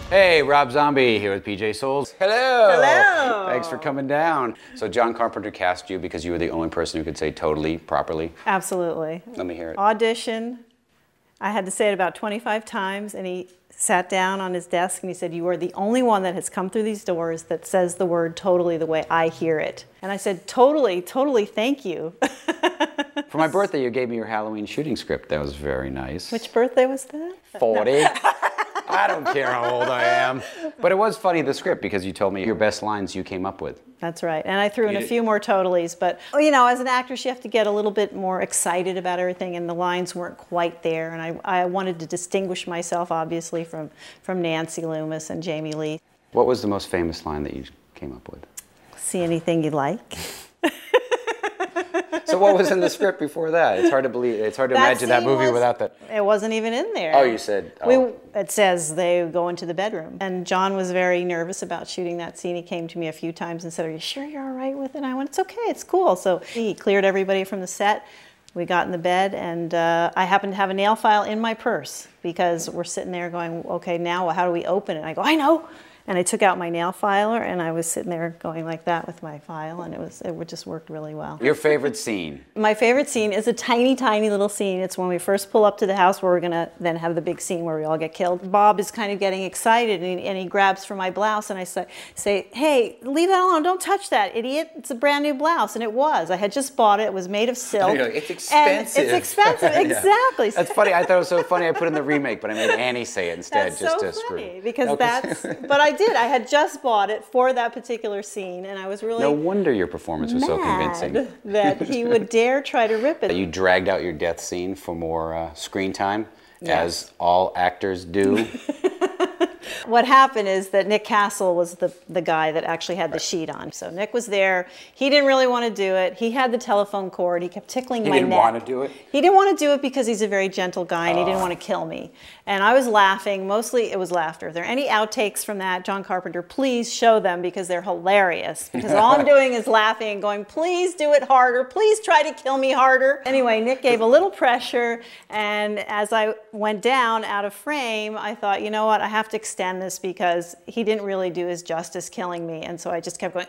Hey, Rob Zombie here with PJ Souls. Hello. Hello. Thanks for coming down. So John Carpenter cast you because you were the only person who could say totally properly. Absolutely. Let me hear it. Audition. I had to say it about 25 times, and he sat down on his desk and he said, "You are the only one that has come through these doors that says the word totally the way I hear it." And I said, "Totally, totally, thank you." For my birthday, you gave me your Halloween shooting script. That was very nice. Which birthday was that? 40. I don't care how old I am. But it was funny, the script, because you told me your best lines you came up with. That's right. And I threw in a few more totallys, but you know, as an actress, you have to get a little bit more excited about everything, and the lines weren't quite there. And I wanted to distinguish myself, obviously, from Nancy Loomis and Jamie Lee. What was the most famous line that you came up with? See anything you like? So what was in the script before that? It's hard to believe. It's hard to imagine that movie without that. It wasn't even in there. Oh, you said. Oh. It says they go into the bedroom. And John was very nervous about shooting that scene. He came to me a few times and said, "Are you sure you're all right with it?" And I went, "It's okay, it's cool." So he cleared everybody from the set. We got in the bed, and I happened to have a nail file in my purse because we're sitting there going, "Okay, now how do we open it?" And I go, "I know." And I took out my nail filer, and I was sitting there going like that with my file, and it just worked really well. Your favorite scene? My favorite scene is a tiny, tiny little scene. It's when we first pull up to the house where we're going to then have the big scene where we all get killed. Bob is kind of getting excited, and he grabs for my blouse, and I say, "Hey, leave that alone. Don't touch that, idiot. It's a brand new blouse." And it was. I had just bought it. It was made of silk. It's expensive. And it's expensive, exactly. Yeah. That's funny. I thought it was so funny. I put in the remake, but I made Annie say it instead. That's just so to funny screw. because Okay. but I did. I had just bought it for that particular scene, and I was really no wonder your performance was so convincing. That he would dare try to rip it. You dragged out your death scene for more screen time, as all actors do. What happened is that Nick Castle was the guy that actually had the sheet on. So Nick was there. He didn't really want to do it. He had the telephone cord. He kept tickling my neck. He didn't want to do it? He didn't want to do it because he's a very gentle guy and he didn't want to kill me. And I was laughing. Mostly it was laughter. If there are any outtakes from that, John Carpenter, please show them because they're hilarious. Because all I'm doing is laughing and going, "Please do it harder. Please try to kill me harder." Anyway, Nick gave a little pressure, and as I went down out of frame, I thought, you know what, I have to extend this because he didn't really do his justice killing me. And so I just kept going,